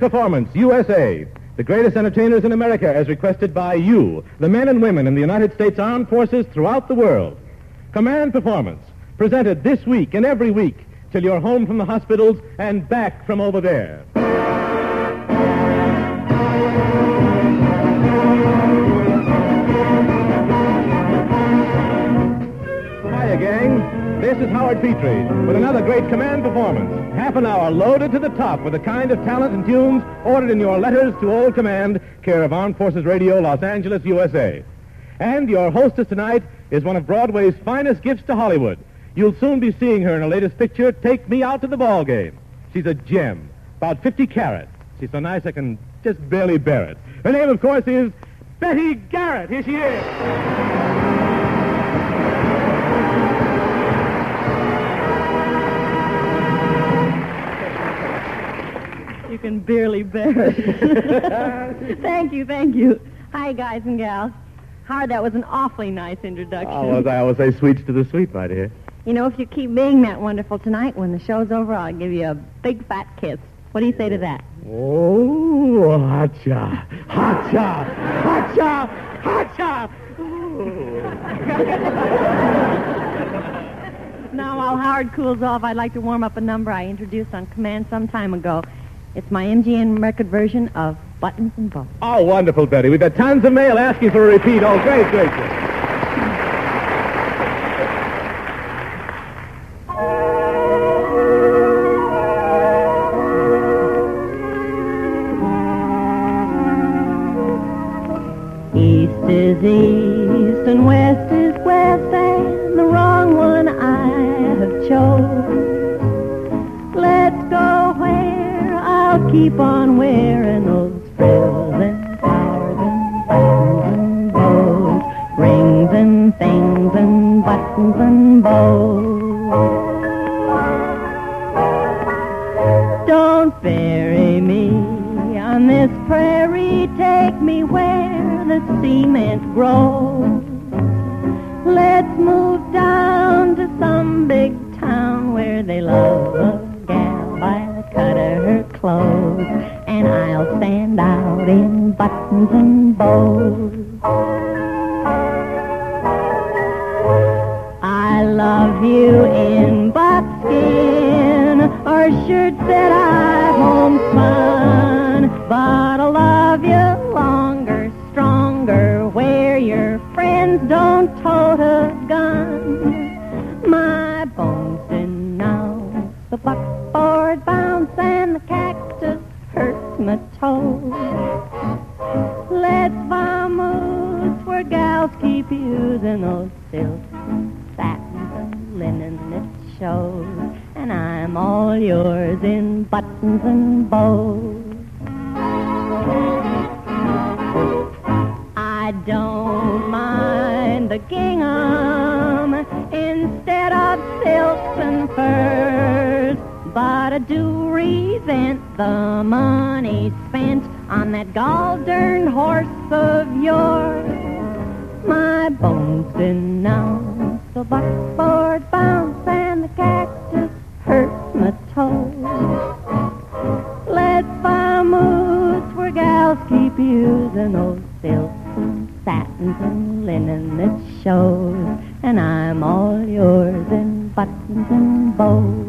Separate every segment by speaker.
Speaker 1: Command Performance, USA. The greatest entertainers in America as requested by you, the men and women in the United States Armed Forces throughout the world. Command Performance, presented this week and every week till you're home from the hospitals and back from over there. Hiya, gang. This is Howard Petrie with another great Command Performance. Half an hour loaded to the top with the kind of talent and tunes ordered in your letters to Old Command, care of Armed Forces Radio, Los Angeles, USA. And your hostess tonight is one of Broadway's finest gifts to Hollywood. You'll soon be seeing her in her latest picture, Take Me Out to the Ball Game. She's a gem, about 50 carat. She's so nice I can just barely bear it. Her name, of course, is Betty Garrett. Here she is.
Speaker 2: You can barely bear it. Thank you. Hi, guys and gals. Howard, that was an awfully nice introduction.
Speaker 1: Oh, as I always say, sweets to the sweet, my dear.
Speaker 2: You know, if you keep being that wonderful tonight, when the show's over, I'll give you a big fat kiss. What do you say to that?
Speaker 1: Oh, hacha, hacha, hacha, hacha.
Speaker 2: Now, while Howard cools off, I'd like to warm up a number I introduced on Command some time ago. It's my MGM record version of Buttons and Bows.
Speaker 1: Oh, wonderful, Betty. We've got tons of mail asking for a repeat. Oh, great.
Speaker 2: East is east and west is west, and the wrong one I have chose. Let's go where I'll keep on wearing those frills and flowers and buttons and bows, rings and things and buttons and bows. Don't bury me on this prairie, take me where the cement grows. Let's move down to some big town where they love a gal by the cut of her clothes, and I'll stand out in buttons and bows. I love you in buckskin or shirts that I've homespun, but I'll love you longer, stronger, where your friends don't tote a gun. My bones denounce the buckboard bounce and the cactus hurts my toes. Let's vamoose where gals keep using those silks and satins and linen that shows, and I'm all yours in buttons and bows. I don't mind the gingham instead of silks and furs, but I do resent the money spent on that gall-darned horse of yours. My bones denounce the buckboard bounce and the cactus hurts my toes. Let's vamoose where gals keep using those silks and satins and linen that shows, and I'm all yours in buttons and bows.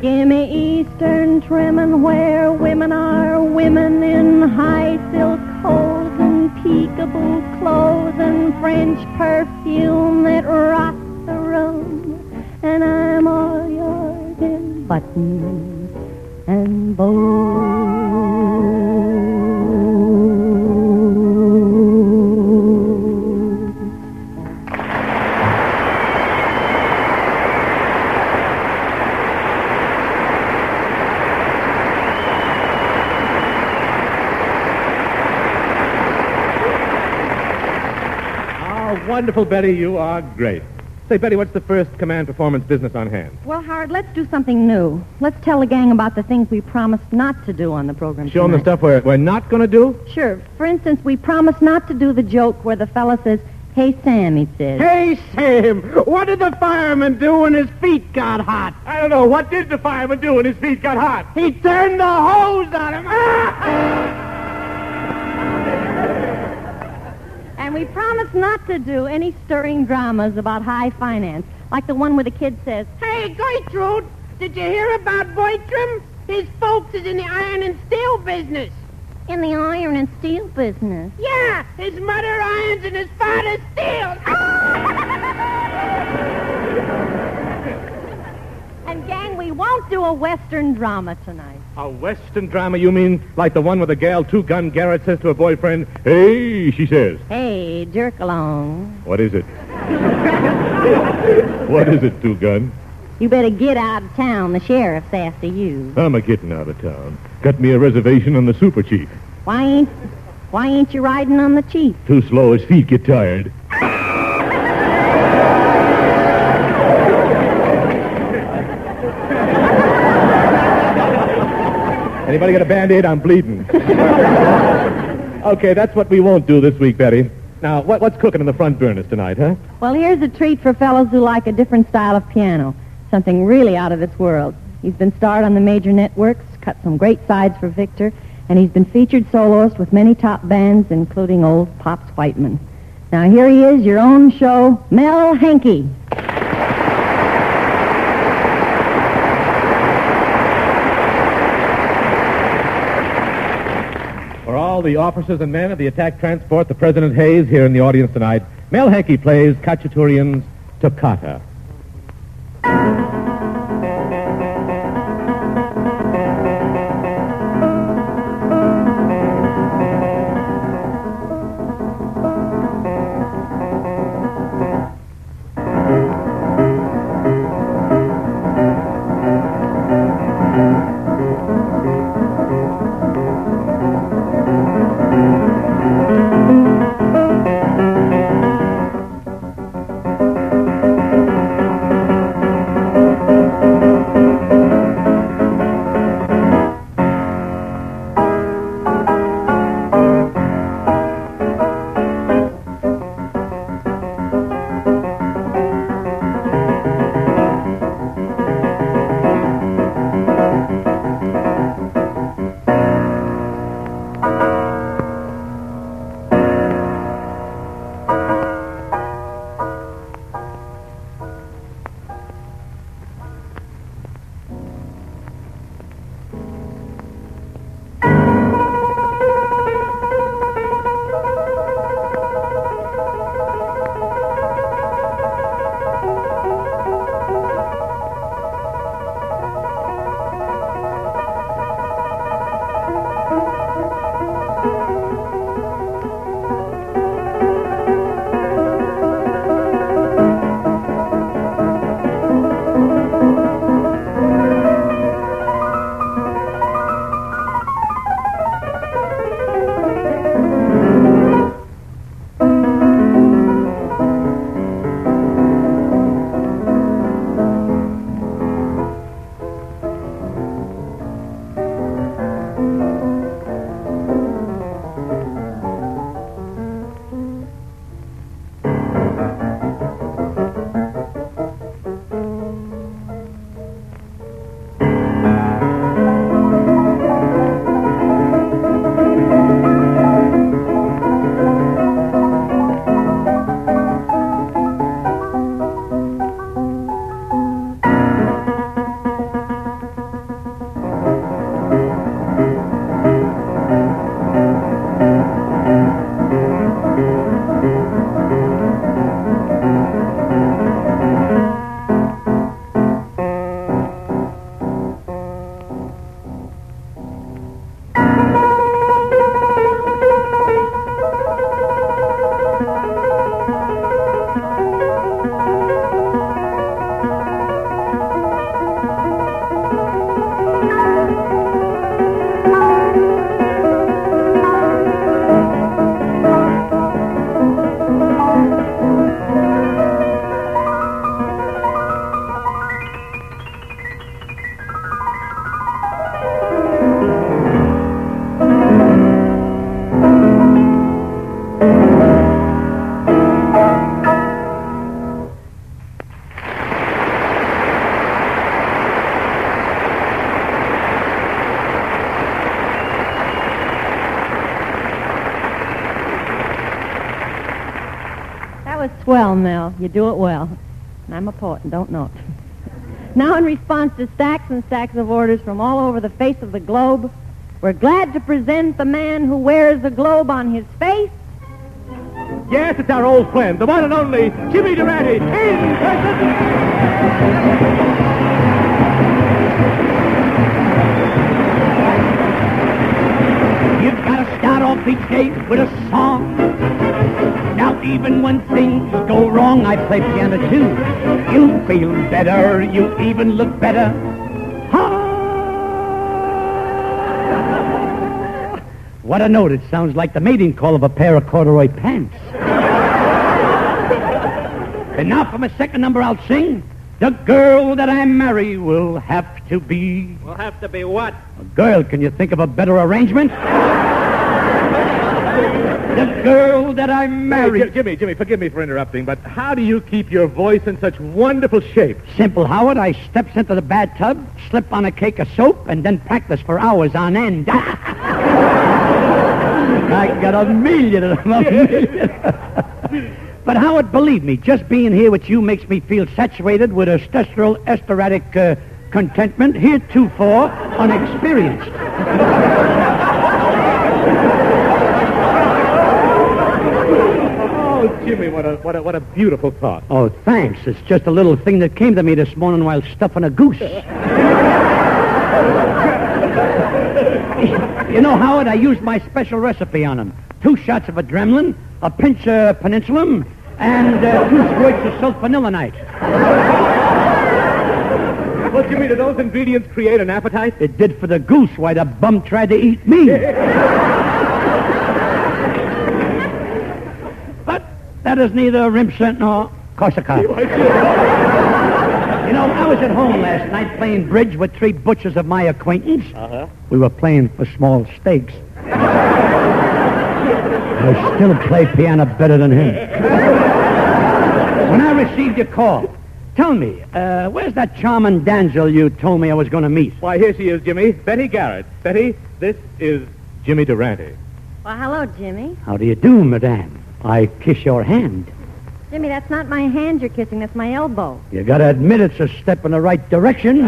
Speaker 2: Give me Eastern trimming where women are women in high silk hose and peekaboo clothes and French perfume that rocks the room, and I'm all yours in buttons and bows.
Speaker 1: Wonderful, Betty. You are great. Say, Betty, what's the first Command Performance business on hand?
Speaker 2: Well, Howard, let's do something new. Let's tell the gang about the things we promised not to do on the program
Speaker 1: Show them the stuff we're not going to do?
Speaker 2: Sure. For instance, we promised not to do the joke where the fella says, Hey, Sam, he says.
Speaker 3: Hey, Sam, what did the fireman do when his feet got hot?
Speaker 1: I don't know. What did the fireman do when his feet got hot?
Speaker 3: He turned the hose on him.
Speaker 2: And we promise not to do any stirring dramas about high finance, like the one where the kid says,
Speaker 3: Hey, Gertrude, did you hear about Bertram? His folks is in the iron and steel business.
Speaker 2: in the iron and steel business.
Speaker 3: Yeah, his mother irons and his father steals.
Speaker 2: And, gang, we won't do a Western drama tonight.
Speaker 1: A Western drama, you mean? Like the one where the gal Two-Gun Garrett says to her boyfriend, "Hey," she says.
Speaker 2: Hey, jerk along.
Speaker 1: What is it? What is it, Two-Gun?
Speaker 2: You better get out of town. The sheriff's after you.
Speaker 1: I'm a-getting out of town. Got me a reservation on the Super Chief.
Speaker 2: Why ain't you riding on the Chief?
Speaker 1: Too slow, his feet get tired. Anybody got a Band-Aid? I'm bleeding. Okay, that's what we won't do this week, Betty. Now, what's cooking in the front burners tonight, huh?
Speaker 2: Well, here's a treat for fellows who like a different style of piano. Something really out of this world. He's been starred on the major networks, cut some great sides for Victor, and he's been featured soloist with many top bands, including old Pops Whiteman. Now, here he is, your own show, Mel Hankey.
Speaker 1: For all the officers and men of the attack transport, the President Hayes, here in the audience tonight, Mel Hankey plays Khachaturian's Toccata.
Speaker 2: was swell, Mel. You do it well. And I'm a poet and don't know it. Now, in response to stacks and stacks of orders from all over the face of the globe, we're glad to present the man who wears the globe on his face.
Speaker 1: Yes, it's our old friend, the one and only Jimmy Durante, in person.
Speaker 4: You've got to start off each day with a song. Now, even when things go wrong, I play piano too. You feel better, you even look better. What a note. It sounds like the mating call of a pair of corduroy pants. And now for my second number, I'll sing. The girl that I marry will have to be...
Speaker 1: Will have to be what?
Speaker 4: A girl. Can you think of a better arrangement? The girl that I marry...
Speaker 1: Hey, Jimmy, forgive me for interrupting, but how do you keep your voice in such wonderful shape?
Speaker 4: Simple, Howard. I steps into the bathtub, slip on a cake of soap, and then practice for hours on end. I got a million of them. But Howard, believe me, just being here with you makes me feel saturated with a testosterone esteratic contentment heretofore unexperienced.
Speaker 1: Oh, Jimmy, what a beautiful thought.
Speaker 4: Oh, thanks. It's just a little thing that came to me this morning while stuffing a goose. You know, Howard, I used my special recipe on him. 2 shots of adrenaline, a pinch of penicillin, and 2 squirts of sulfanilinite.
Speaker 1: Well, Jimmy, do those ingredients create an appetite?
Speaker 4: It did for the goose. Why, the bum tried to eat me. But that is neither Rimson nor Corsica. You know, I was at home last night playing bridge with 3 butchers of my acquaintance.
Speaker 1: Uh-huh.
Speaker 4: We were playing for small stakes. I still play piano better than him. When I received your call, tell me, where's that charming damsel you told me I was going to meet?
Speaker 1: Why, here she is, Jimmy. Betty Garrett. Betty, this is Jimmy Durante.
Speaker 2: Well, hello, Jimmy.
Speaker 4: How do you do, madame? I kiss your hand.
Speaker 2: Jimmy, that's not my hand you're kissing. That's my elbow.
Speaker 4: You gotta admit it's a step in the right direction.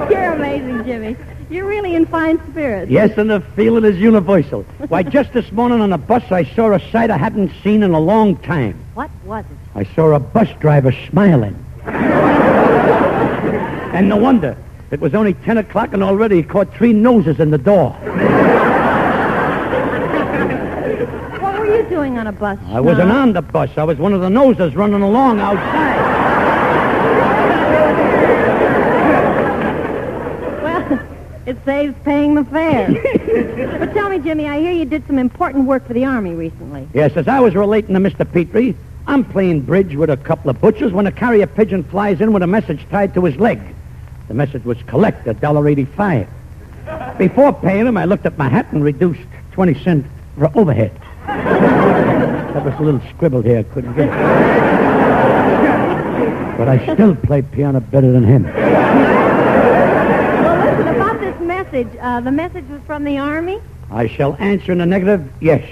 Speaker 2: You're amazing, Jimmy. You're really in fine spirits.
Speaker 4: Yes, and the feeling is universal. Why, just this morning on the bus, I saw a sight I hadn't seen in a long time.
Speaker 2: What was it?
Speaker 4: I saw a bus driver smiling. And no wonder. It was only 10 o'clock and already he caught 3 noses in the door.
Speaker 2: What were you doing on a bus?
Speaker 4: I wasn't on the bus. I was one of the noses running along outside.
Speaker 2: Well, it saves paying the fare. But tell me, Jimmy, I hear you did some important work for the Army recently.
Speaker 4: Yes, as I was relating to Mr. Petrie, I'm playing bridge with a couple of butchers when a carrier pigeon flies in with a message tied to his leg. The message was collect $1.85. Before paying him, I looked at my hat and reduced 20 cents for overhead. That was a little scribbled here. I couldn't get it. But I still play piano better than him.
Speaker 2: Well, listen, about this message, the message was from the Army?
Speaker 4: I shall answer in the negative, yes.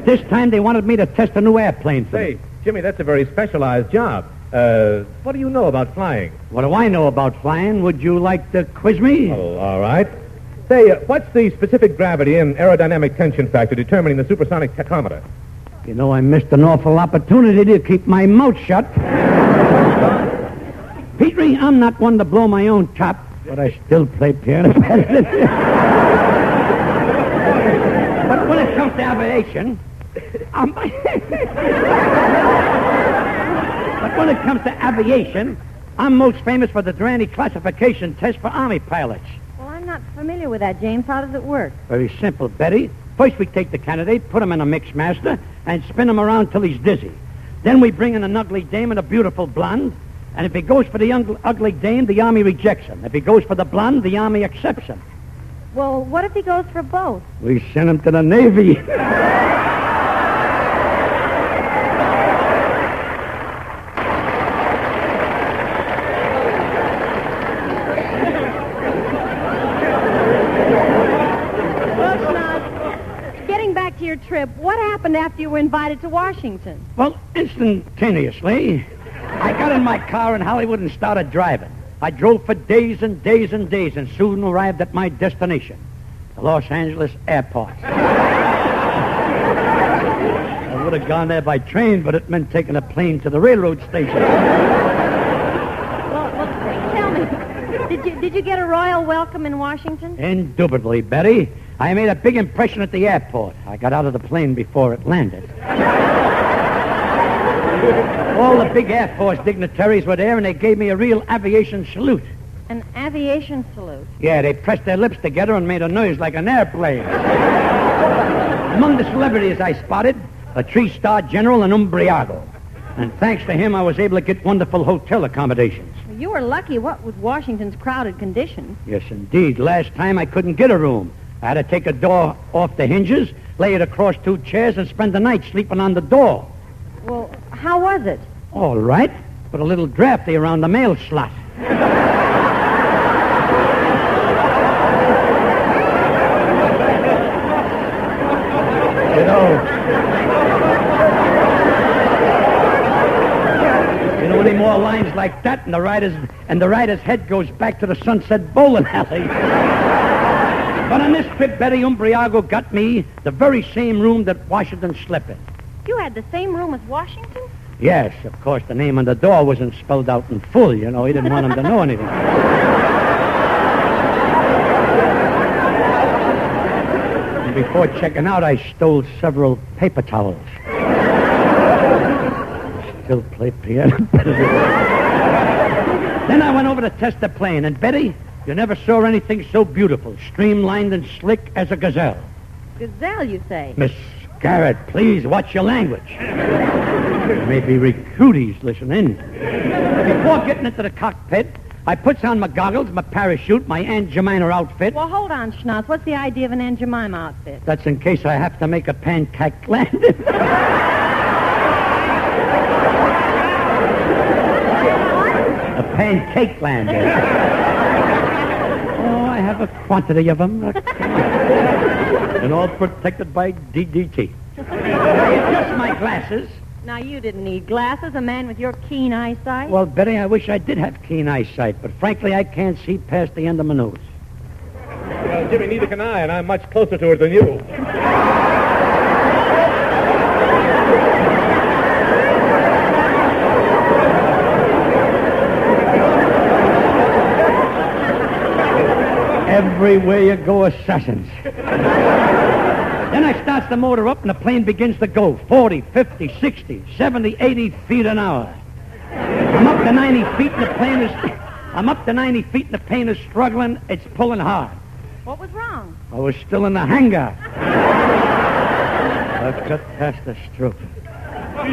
Speaker 4: This time they wanted me to test a new airplane for
Speaker 1: Say,
Speaker 4: me.
Speaker 1: Jimmy, that's a very specialized job. What do you know about flying?
Speaker 4: What do I know about flying? Would you like to quiz me?
Speaker 1: Oh, all right. Say, what's the specific gravity and aerodynamic tension factor determining the supersonic tachometer?
Speaker 4: You know, I missed an awful opportunity to keep my mouth shut. Petrie, I'm not one to blow my own top, but I still play piano better than him. But when it comes to aviation, I'm most famous for the Durante classification test for Army pilots.
Speaker 2: Well, I'm not familiar with that, James. How does it work?
Speaker 4: Very simple, Betty. First we take the candidate, put him in a mix master, and spin him around till he's dizzy. Then we bring in an ugly dame and a beautiful blonde, and if he goes for the ugly dame, the Army rejects him. If he goes for the blonde, the Army accepts him.
Speaker 2: Well, what if he goes for both?
Speaker 4: We send him to the Navy.
Speaker 2: your trip, what happened after you were invited to Washington?
Speaker 4: Well, instantaneously, I got in my car in Hollywood and started driving. I drove for days and days and days and soon arrived at my destination, the Los Angeles airport. I would have gone there by train, but it meant taking a plane to the railroad station.
Speaker 2: Well, tell me, did you get a royal welcome in Washington?
Speaker 4: Indubitably, Betty. I made a big impression at the airport. I got out of the plane before it landed. All the big Air Force dignitaries were there, and they gave me a real aviation salute.
Speaker 2: An aviation salute?
Speaker 4: Yeah, they pressed their lips together and made a noise like an airplane. Among the celebrities I spotted, a 3-star general in Umbriago. And thanks to him, I was able to get wonderful hotel accommodations.
Speaker 2: Well, you were lucky, what with Washington's crowded conditions.
Speaker 4: Yes, indeed. Last time I couldn't get a room. I had to take a door off the hinges, lay it across 2 chairs, and spend the night sleeping on the door.
Speaker 2: Well, how was it?
Speaker 4: All right, but a little drafty around the mail slot. You know any more lines like that, and the rider's head goes back to the Sunset Bowling Alley. But on this trip, Betty, Umbriago got me the very same room that Washington slept in.
Speaker 2: You had the same room as Washington?
Speaker 4: Yes, of course, the name on the door wasn't spelled out in full, you know. He didn't want him to know anything. And before checking out, I stole several paper towels. Still play piano. Then I went over to test the plane, and Betty, you never saw anything so beautiful, streamlined and slick as a gazelle.
Speaker 2: Gazelle, you say?
Speaker 4: Miss Garrett, please watch your language. There may be recruities listening. Before getting into the cockpit, I puts on my goggles, my parachute, my Aunt Jemima outfit.
Speaker 2: Well, hold on, Schnauz. What's the idea of an Aunt Jemima outfit?
Speaker 4: That's in case I have to make a pancake landing. A pancake landing. Oh, I have a quantity of them. And all protected by DDT. Just my glasses.
Speaker 2: Now, you didn't need glasses, a man with your keen eyesight.
Speaker 4: Well, Betty, I wish I did have keen eyesight, but frankly, I can't see past the end of my nose.
Speaker 1: Well, Jimmy, neither can I, and I'm much closer to it than you.
Speaker 4: Everywhere you go, assassins. Then I starts the motor up and the plane begins to go 40, 50, 60, 70, 80 feet an hour. I'm up to 90 feet and the plane is struggling. It's pulling hard.
Speaker 2: What was wrong?
Speaker 4: I was still in the hangar. A catastrophe.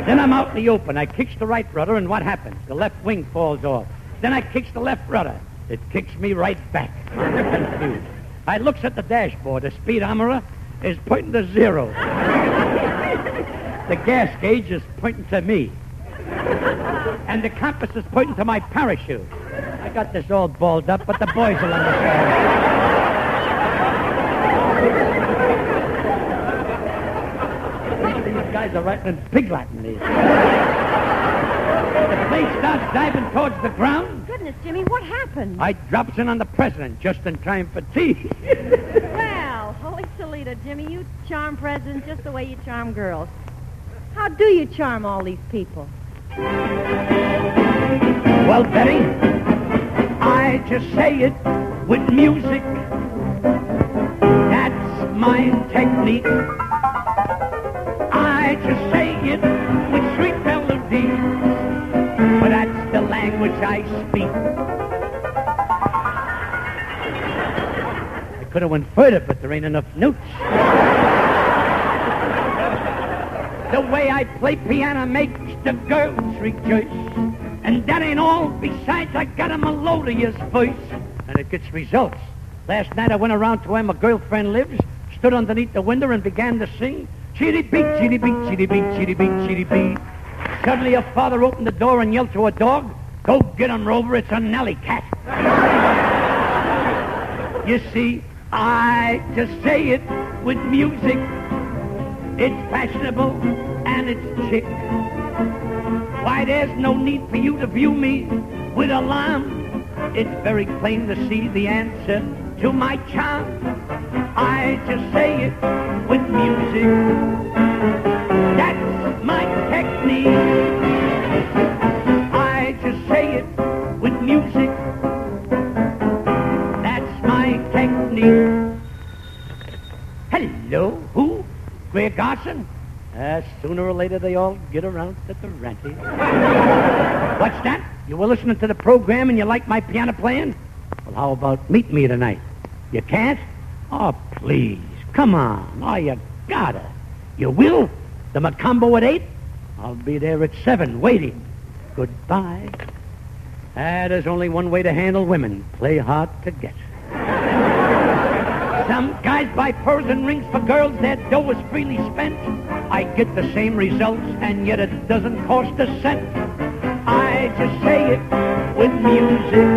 Speaker 4: Then I'm out in the open. I kicks the right rudder, and what happens? The left wing falls off. Then I kicks the left rudder. It kicks me right back. I'm confused. I looks at the dashboard. The speedometer is pointing to 0. The gas gauge is pointing to me. And the compass is pointing to my parachute. I got this all balled up, but the boys will understand. These guys are writing in pig Latin, these. The plane starts diving towards the ground.
Speaker 2: Goodness, Jimmy, what happened?
Speaker 4: I drops in on the president just in time for tea.
Speaker 2: Well, holy Toledo, Jimmy, you charm presidents just the way you charm girls. How do you charm all these people?
Speaker 4: Well, Betty, I just say it with music. That's my technique. I just say it with sweet melodies. But that's the language I speak. I could have went further, but there ain't enough notes. The way I play piano makes the girls rejoice. And that ain't all. Besides, I got a melodious voice. And it gets results. Last night I went around to where my girlfriend lives, stood underneath the window and began to sing. Chitty beat, chitty beat, chitty beat, chitty beat, chitty beat. Suddenly her father opened the door and yelled to her dog, "Go get him, Rover, it's a Nelly cat." You see, I just say it with music. It's fashionable and it's chic. Why, there's no need for you to view me with alarm. It's very plain to see the answer to my charm. I just say it with music. That's my technique. I just say it with music. That's my technique. Hello, who? Greer Garson? Sooner or later they all get around to Durante. What's that? You were listening to the program and you like my piano playing? Well, how about meet me tonight? You can't? Oh, please. Come on. Oh, you gotta. You will? The Macumbo at 8? I'll be there at 7, waiting. Goodbye. There's only one way to handle women. Play hard to get. Some guys buy pearls and rings for girls. Their dough is freely spent. I get the same results, and yet it doesn't cost a cent. I just say it with music.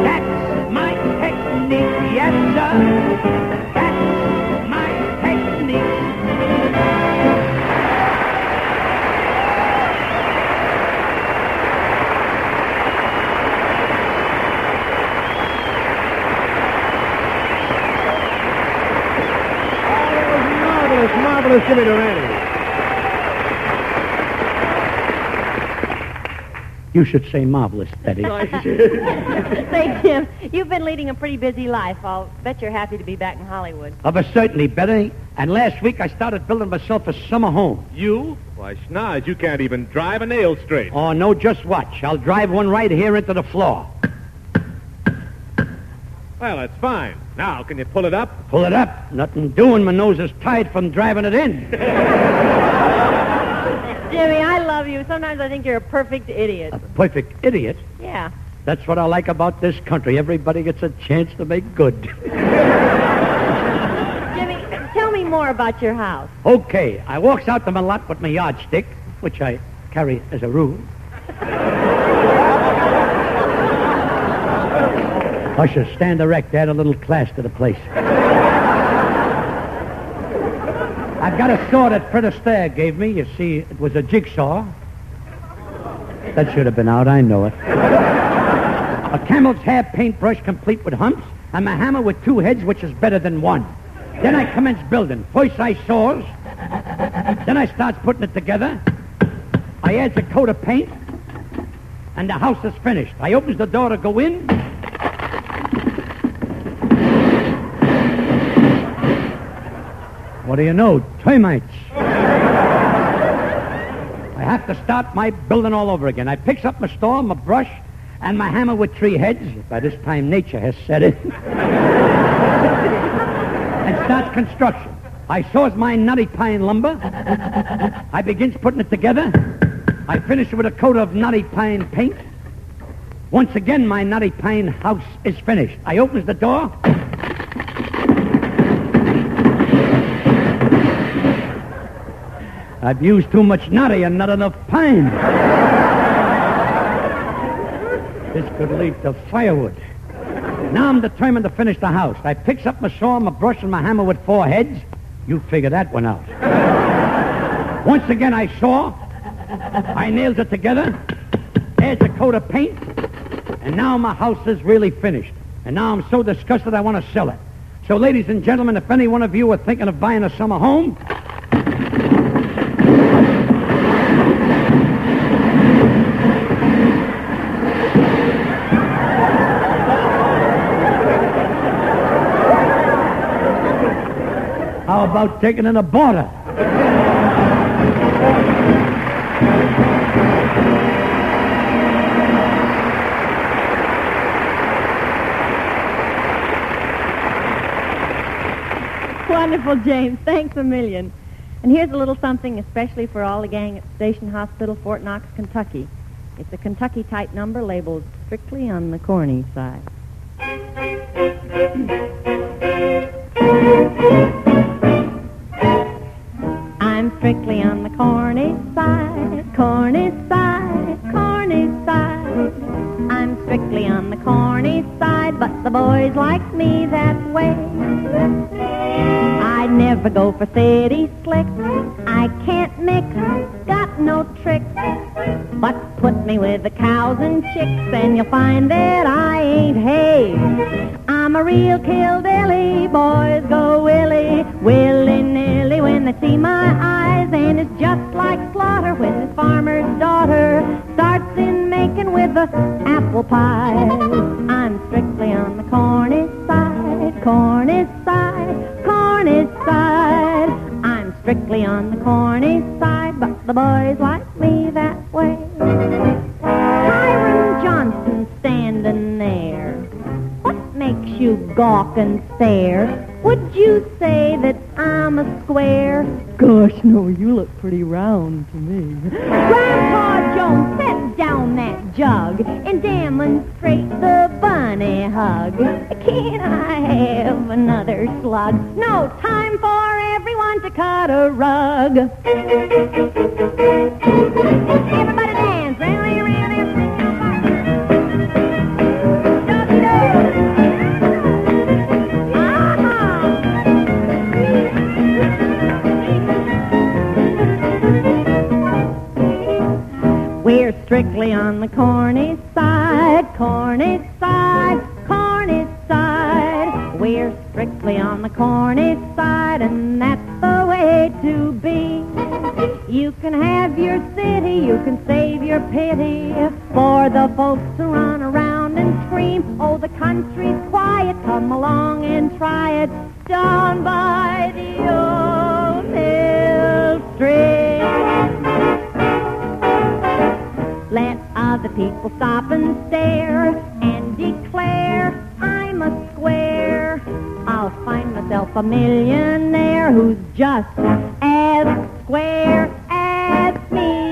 Speaker 4: That's my technique, yes, sir. That's my technique.
Speaker 1: Marvelous Jimmy Durante.
Speaker 4: You should say marvelous, Betty.
Speaker 2: Say, Jim, you've been leading a pretty busy life. I'll bet you're happy to be back in Hollywood.
Speaker 4: Of a certainty, Betty. And last week I started building myself a summer home.
Speaker 1: You? Why, Schnoz, you can't even drive a nail straight.
Speaker 4: Oh, no, just watch. I'll drive one right here into the floor.
Speaker 1: Well, that's fine. Now, can you pull it up?
Speaker 4: Pull it up. Nothing doing. My nose is tied from driving it in.
Speaker 2: Jimmy, I love you. Sometimes I think you're a perfect idiot.
Speaker 4: A perfect idiot?
Speaker 2: Yeah.
Speaker 4: That's what I like about this country. Everybody gets a chance to make good.
Speaker 2: Jimmy, tell me more about your house.
Speaker 4: Okay. I walks out to my lot with my yardstick, which I carry as a rule. Usher, stand erect. Add a little class to the place. I've got a saw that Fred Astaire gave me. You see, it was a jigsaw. That should have been out. I know it. A camel's hair paintbrush complete with humps, and my hammer with 2 heads, which is better than 1. Then I commence building. First I saws. Then I starts putting it together. I adds a coat of paint, and the house is finished. I opens the door to go in. What do you know? Termites. I have to start my building all over again. I picks up my saw, my brush, and my hammer with 3 heads. By this time, nature has set it. And starts construction. I saws my nutty pine lumber. I begins putting it together. I finish it with a coat of nutty pine paint. Once again, my nutty pine house is finished. I opens the door. I've used too much nutty and not enough pine. This could lead to firewood. Now I'm determined to finish the house. I picks up my saw, my brush, and my hammer with 4 heads. You figure that one out. Once again, I saw. I nails it together. Adds a coat of paint. And now my house is really finished. And now I'm so disgusted I want to sell it. So, ladies and gentlemen, if any one of you are thinking of buying a summer home... How about taking in a border?
Speaker 2: Wonderful, James. Thanks a million. And here's a little something especially for all the gang at Station Hospital, Fort Knox, Kentucky. It's a Kentucky-type number labeled strictly on the corny side. I'm strictly on the corny side, corny side, corny side. I'm strictly on the corny side, but the boys like me that way. I'd never never go for city slick. I can't mix, got no tricks. But put me with the cows and chicks, and you'll find that I ain't hay. I'm a real killbilly, boys go willy-nilly when they see my eyes. And it's just like slaughter when this farmer's daughter starts in making with the apple pies. I'm strictly on the Cornish side, Cornish side, Cornish side. I'm strictly on the Cornish side, but the boys like me that way. Hiram Johnson standing there. What makes you gawk and stare? Would you say that I'm a square? Gosh, no, you look pretty round to me. Grandpa Jones, set down that jug and demonstrate the bunny hug. Can I have another slug? No time for everyone to cut a rug. Everybody dance. We're strictly on the Cornish side, Cornish side, Cornish side. We're strictly on the Cornish side, and that's the way to be. You can have your city, you can save your pity for the folks who run around and scream. Oh, the country's quiet, come along and try it down by the old mill stream. Let other people stop and stare and declare I'm a square. I'll find myself a millionaire who's just as square as me.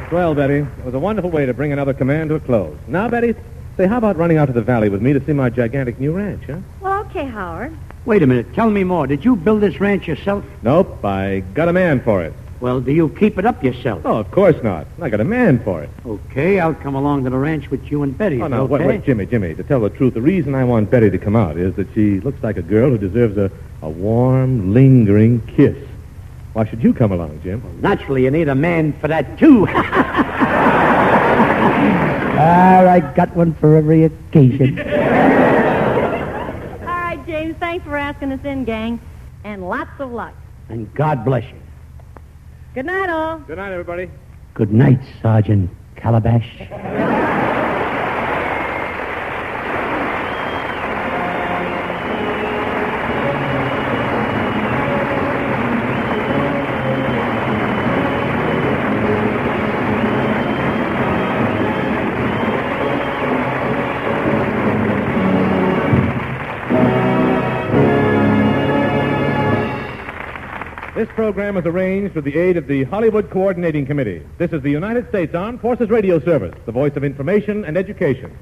Speaker 1: Swell, Betty. It was a wonderful way to bring another command to a close. Now, Betty, say, how about running out to the valley with me to see my gigantic new ranch, huh?
Speaker 2: Well, okay, Howard.
Speaker 4: Wait a minute. Tell me more. Did you build this ranch yourself?
Speaker 1: Nope, I got a man for it.
Speaker 4: Well, do you keep it up yourself?
Speaker 1: Oh, of course not. I got a man for it.
Speaker 4: Okay, I'll come along to the ranch with you and Betty.
Speaker 1: Oh, no,
Speaker 4: okay?
Speaker 1: wait, Jimmy, to tell the truth, the reason I want Betty to come out is that she looks like a girl who deserves a warm, lingering kiss. Why should you come along, Jim?
Speaker 4: Well, naturally, you need a man for that, too. I got one for every occasion.
Speaker 2: All right, James, thanks for asking us in, gang, and lots of luck.
Speaker 4: And God bless you.
Speaker 2: Good night, all.
Speaker 1: Good night, everybody.
Speaker 4: Good night, Sergeant Calabash.
Speaker 1: This program is arranged with the aid of the Hollywood Coordinating Committee. This is the United States Armed Forces Radio Service, the voice of information and education.